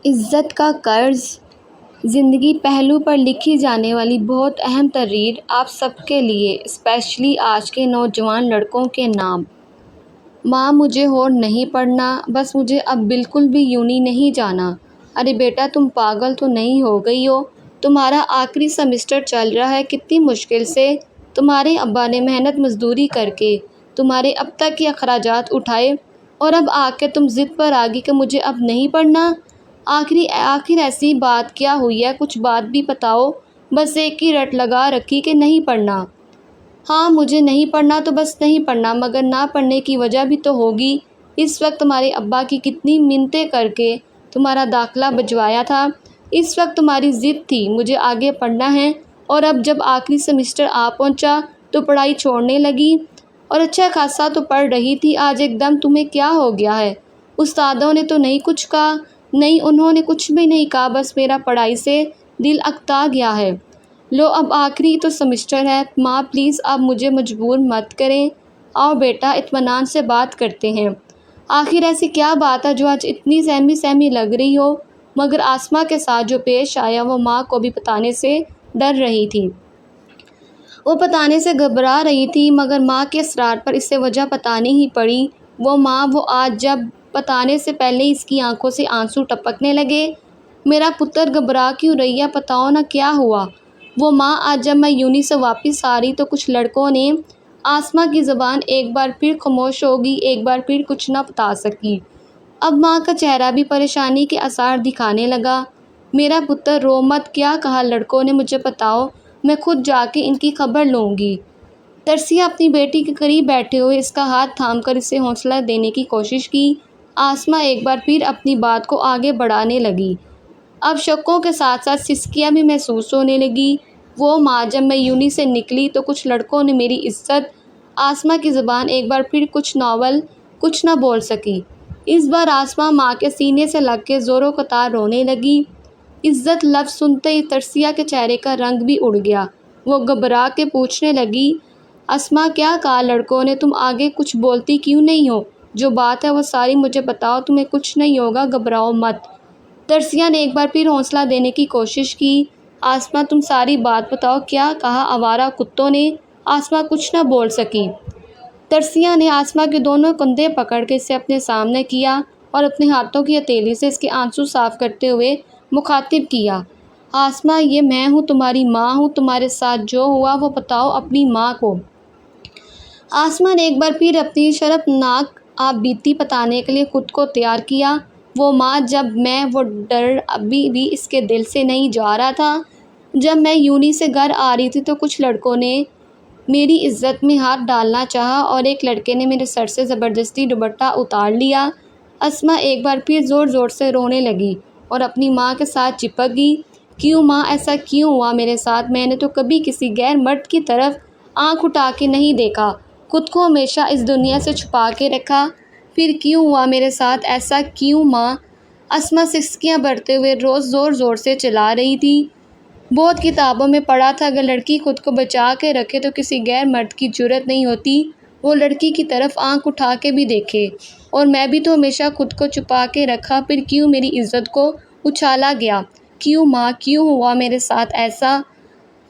عزت کا قرض، زندگی پہلو پر لکھی جانے والی بہت اہم تحریر آپ سب کے لیے، اسپیشلی آج کے نوجوان لڑکوں کے نام۔ ماں مجھے اور نہیں پڑھنا، بس مجھے اب بالکل بھی یونی نہیں جانا۔ ارے بیٹا تم پاگل تو نہیں ہو گئی ہو؟ تمہارا آخری سیمسٹر چل رہا ہے، کتنی مشکل سے تمہارے ابا نے محنت مزدوری کر کے تمہارے اب تک کے اخراجات اٹھائے، اور اب آ کے تم ضد پر آ گئی کہ مجھے اب نہیں پڑھنا۔ آخر ایسی بات کیا ہوئی ہے؟ کچھ بات بھی بتاؤ، بس ایک ہی رٹ لگا رکھی کہ نہیں پڑھنا۔ ہاں مجھے نہیں پڑھنا تو بس نہیں پڑھنا، مگر نہ پڑھنے کی وجہ بھی تو ہوگی۔ اس وقت تمہارے ابا کی کتنی منتیں کر کے تمہارا داخلہ بجوایا تھا، اس وقت تمہاری ضد تھی مجھے آگے پڑھنا ہے، اور اب جب آخری سیمسٹر آ پہنچا تو پڑھائی چھوڑنے لگی، اور اچھا خاصا تو پڑھ رہی تھی، آج ایک دم تمہیں کیا ہو گیا ہے؟ استادوں نے تو نہیں کچھ کہا؟ نہیں انہوں نے کچھ بھی نہیں کہا، بس میرا پڑھائی سے دل اکتا گیا ہے۔ لو اب آخری تو سیمسٹر ہے، ماں پلیز اب مجھے مجبور مت کریں، آؤ بیٹا اطمینان سے بات کرتے ہیں۔ آخر ایسی کیا بات ہے جو آج اتنی سہمی سہمی لگ رہی ہو؟ مگر آسماں کے ساتھ جو پیش آیا وہ ماں کو بھی بتانے سے ڈر رہی تھی، وہ بتانے سے گھبرا رہی تھی، مگر ماں کے اصرار پر اسے وجہ بتانی ہی پڑی۔ وہ ماں وہ آج جب بتانے سے پہلے اس کی آنکھوں سے آنسو ٹپکنے لگے۔ میرا پتر گھبرا کیوں رہی ہے؟ بتاؤ نا کیا ہوا؟ وہ ماں آج جب میں یونی سے واپس آ رہی تو کچھ لڑکوں نے، آسماں کی زبان ایک بار پھر خاموش ہو گئی، ایک بار پھر کچھ نہ بتا سکی۔ اب ماں کا چہرہ بھی پریشانی کے آثار دکھانے لگا۔ میرا پتر رو مت، کیا کہا لڑکوں نے مجھے بتاؤ، میں خود جا کے ان کی خبر لوں گی۔ ترسیہ اپنی بیٹی کے قریب بیٹھے ہوئے اس کا ہاتھ تھام کر اسے حوصلہ دینے کی کوشش کی۔ آسماں ایک بار پھر اپنی بات کو آگے بڑھانے لگی۔ اب شکوں کے ساتھ ساتھ سسکیاں بھی محسوس ہونے لگی۔ وہ ماں جب میں یونی سے نکلی تو کچھ لڑکوں نے میری عزت، آسماں کی زبان ایک بار پھر کچھ نہ بول سکی۔ اس بار آسماں ماں کے سینے سے لگ کے زور و قطار رونے لگی۔ عزت لفظ سنتے ہی ترسیہ کے چہرے کا رنگ بھی اڑ گیا۔ وہ گھبرا کے پوچھنے لگی، آسماں کیا کہا لڑکوں نے؟ تم آگے کچھ بولتی کیوں نہیں ہو؟ جو بات ہے وہ ساری مجھے بتاؤ، تمہیں کچھ نہیں ہوگا، گھبراؤ مت۔ ترسیہ نے ایک بار پھر حوصلہ دینے کی کوشش کی۔ آسماں تم ساری بات بتاؤ، کیا کہا آوارہ کتوں نے؟ آسماں کچھ نہ بول سکی۔ ترسیہ نے آسماں کے دونوں کندھے پکڑ کے اسے اپنے سامنے کیا اور اپنے ہاتھوں کی ہتھیلی سے اس کے آنسو صاف کرتے ہوئے مخاطب کیا، آسماں یہ میں ہوں، تمہاری ماں ہوں، تمہارے ساتھ جو ہوا وہ بتاؤ اپنی ماں کو۔ آسماں نے ایک بار پھر اپنی شرمناک آپ بیتی بتانے کے لیے خود کو تیار کیا۔ وہ ماں جب میں وہ ڈر ابھی بھی اس کے دل سے نہیں جا رہا تھا۔ جب میں یونی سے گھر آ رہی تھی تو کچھ لڑکوں نے میری عزت میں ہاتھ ڈالنا چاہا اور ایک لڑکے نے میرے سر سے زبردستی دوپٹہ اتار لیا۔ آسماں ایک بار پھر زور زور سے رونے لگی اور اپنی ماں کے ساتھ چپک گئی۔ کیوں ماں ایسا کیوں ہوا میرے ساتھ؟ میں نے تو کبھی کسی غیر مرد کی طرف آنکھ اٹھا کے نہیں دیکھا، خود کو ہمیشہ اس دنیا سے چھپا کے رکھا، پھر کیوں ہوا میرے ساتھ ایسا؟ کیوں ماں؟ آسماں سسکیاں بھرتے ہوئے روز زور زور سے چلا رہی تھی۔ بہت کتابوں میں پڑھا تھا اگر لڑکی خود کو بچا کے رکھے تو کسی غیر مرد کی جرأت نہیں ہوتی وہ لڑکی کی طرف آنکھ اٹھا کے بھی دیکھے، اور میں بھی تو ہمیشہ خود کو چھپا کے رکھا، پھر کیوں میری عزت کو اچھالا گیا؟ کیوں ماں؟ کیوں ہوا میرے ساتھ ایسا؟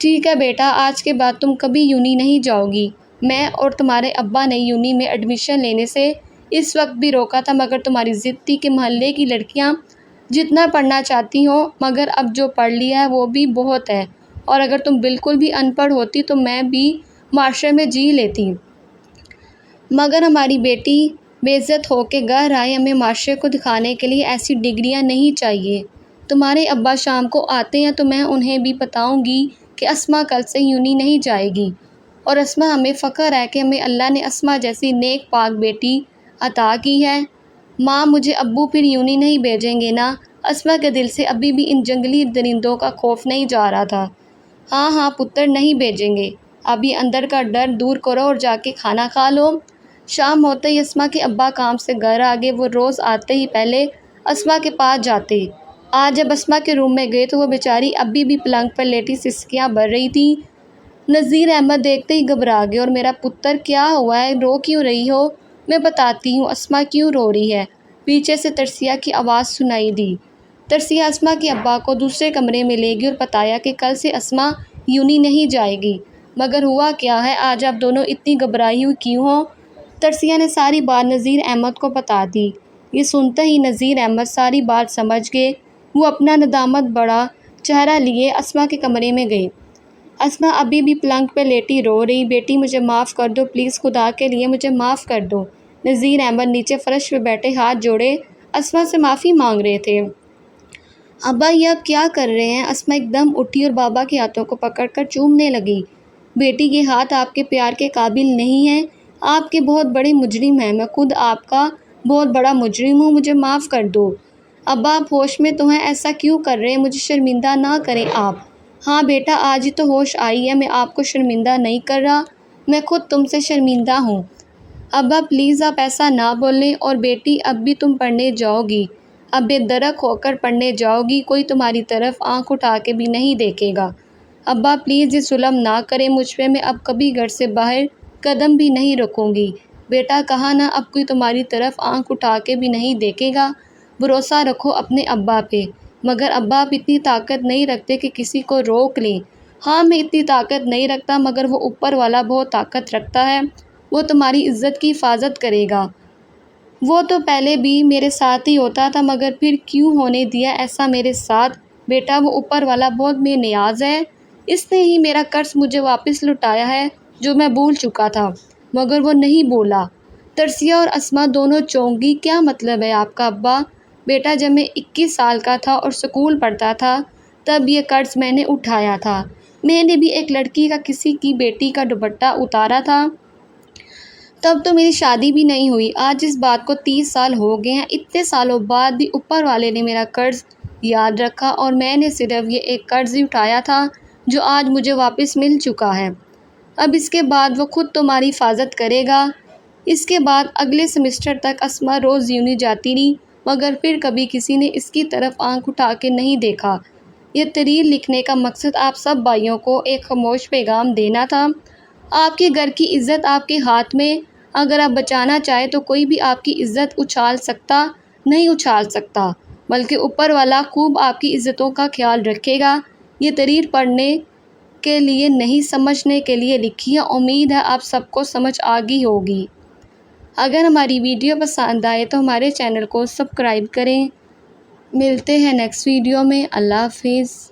ٹھیک ہے بیٹا، آج کے بعد تم کبھی یونی نہیں جاؤ گی۔ میں اور تمہارے ابا نے یونی میں ایڈمیشن لینے سے اس وقت بھی روکا تھا، مگر تمہاری ضد تھی کہ محلے کی لڑکیاں جتنا پڑھنا چاہتی ہوں، مگر اب جو پڑھ لیا ہے وہ بھی بہت ہے، اور اگر تم بالکل بھی ان پڑھ ہوتی تو میں بھی معاشرے میں جی لیتی، مگر ہماری بیٹی بے عزت ہو کے گھر آئے، ہمیں معاشرے کو دکھانے کے لیے ایسی ڈگریاں نہیں چاہیے۔ تمہارے ابا شام کو آتے ہیں تو میں انہیں بھی بتاؤں گی کہ آسماں کل سے یونی نہیں جائے گی، اور آسماں ہمیں فخر ہے کہ ہمیں اللہ نے آسماں جیسی نیک پاک بیٹی عطا کی ہے۔ ماں مجھے ابو پھر یونی نہیں بھیجیں گے نا؟ آسماں کے دل سے ابھی بھی ان جنگلی درندوں کا خوف نہیں جا رہا تھا۔ ہاں ہاں پتر، نہیں بھیجیں گے، ابھی اندر کا ڈر دور کرو اور جا کے کھانا کھا لو۔ شام ہوتے ہی آسماں کے ابا کام سے گھر آ گئے۔ وہ روز آتے ہی پہلے آسماں کے پاس جاتے۔ آج جب آسماں کے روم میں گئے تو وہ بیچاری ابھی بھی پلنگ پر لیٹی سسکیاں بھر رہی تھی۔ نذیر احمد دیکھتے ہی گھبرا گئے اور میرا پتر کیا ہوا ہے، رو کیوں رہی ہو؟ میں بتاتی ہوں، آسماں کیوں رو رہی ہے، پیچھے سے ترسیہ کی آواز سنائی دی۔ ترسیہ اسما کے ابا کو دوسرے کمرے میں لے گئی اور بتایا کہ کل سے اسما یونی نہیں جائے گی۔ مگر ہوا کیا ہے، آج آپ دونوں اتنی گھبرائی ہوئی کیوں ہو؟ ترسیہ نے ساری بات نذیر احمد کو بتا دی۔ یہ سنتے ہی نذیر احمد ساری بات سمجھ گئے۔ وہ اپنا ندامت بڑا چہرہ لیے اسما کے کمرے میں گئے۔ اسما ابھی بھی پلنگ پہ لیٹی رو رہی، بیٹی مجھے معاف کر دو، پلیز خدا کے لیے مجھے معاف کر دو۔ نذیر احمد نیچے فرش پہ بیٹھے ہاتھ جوڑے اسما سے معافی مانگ رہے تھے۔ ابا یہ اب کیا کر رہے ہیں؟ اسما ایک دم اٹھی اور بابا کے ہاتھوں کو پکڑ کر چومنے لگی۔ بیٹی یہ ہاتھ آپ کے پیار کے قابل نہیں ہیں، آپ کے بہت بڑے مجرم ہیں، میں خود آپ کا بہت بڑا مجرم ہوں، مجھے معاف کر دو۔ ابا آپ ہوش میں تو ہیں، ایسا کیوں کر رہے ہیں؟ مجھے شرمندہ نہ کریں آپ۔ ہاں بیٹا آج ہی تو ہوش آئی ہے، میں آپ کو شرمندہ نہیں کر رہا، میں خود تم سے شرمندہ ہوں۔ ابا پلیز آپ ایسا نہ بولیں، اور بیٹی اب بھی تم پڑھنے جاؤ گی، اب بے درک ہو کر پڑھنے جاؤ گی، کوئی تمہاری طرف آنکھ اٹھا کے بھی نہیں دیکھے گا۔ ابا پلیز یہ ظلم نہ کریں مجھ پہ، میں اب کبھی گھر سے باہر قدم بھی نہیں رکھوں گی۔ بیٹا کہا نا اب کوئی تمہاری طرف آنکھ اٹھا کے بھی نہیں دیکھے گا، بھروسہ رکھو اپنے ابا پہ۔ مگر ابا آپ اتنی طاقت نہیں رکھتے کہ کسی کو روک لیں۔ ہاں میں اتنی طاقت نہیں رکھتا، مگر وہ اوپر والا بہت طاقت رکھتا ہے، وہ تمہاری عزت کی حفاظت کرے گا۔ وہ تو پہلے بھی میرے ساتھ ہی ہوتا تھا، مگر پھر کیوں ہونے دیا ایسا میرے ساتھ؟ بیٹا وہ اوپر والا بہت بے نیاز ہے، اس نے ہی میرا قرض مجھے واپس لوٹایا ہے جو میں بھول چکا تھا، مگر وہ نہیں بولا۔ ترسیہ اور اسما دونوں چونک گئی۔ کیا مطلب ہے آپ کا ابا؟ بیٹا جب میں 21 سال کا تھا اور اسکول پڑھتا تھا تب یہ قرض میں نے اٹھایا تھا، میں نے بھی ایک لڑکی کا کسی کی بیٹی کا دوپٹہ اتارا تھا، تب تو میری شادی بھی نہیں ہوئی۔ آج اس بات کو 30 سال ہو گئے ہیں، اتنے سالوں بعد بھی اوپر والے نے میرا قرض یاد رکھا، اور میں نے صرف یہ ایک قرض ہی اٹھایا تھا جو آج مجھے واپس مل چکا ہے۔ اب اس کے بعد وہ خود تمہاری حفاظت کرے گا۔ اس کے بعد اگلے سیمسٹر تک اسما روز یونی جاتی رہی، مگر پھر کبھی کسی نے اس کی طرف آنکھ اٹھا کے نہیں دیکھا۔ یہ تحریر لکھنے کا مقصد آپ سب بھائیوں کو ایک خاموش پیغام دینا تھا۔ آپ کے گھر کی عزت آپ کے ہاتھ میں، اگر آپ بچانا چاہیں تو کوئی بھی آپ کی عزت نہیں اچھال سکتا، بلکہ اوپر والا خوب آپ کی عزتوں کا خیال رکھے گا۔ یہ تحریر پڑھنے کے لیے نہیں سمجھنے کے لیے لکھی ہے، امید ہے آپ سب کو سمجھ آ گئی ہوگی۔ اگر ہماری ویڈیو پسند آئے تو ہمارے چینل کو سبسکرائب کریں۔ ملتے ہیں نیکسٹ ویڈیو میں۔ اللہ حافظ۔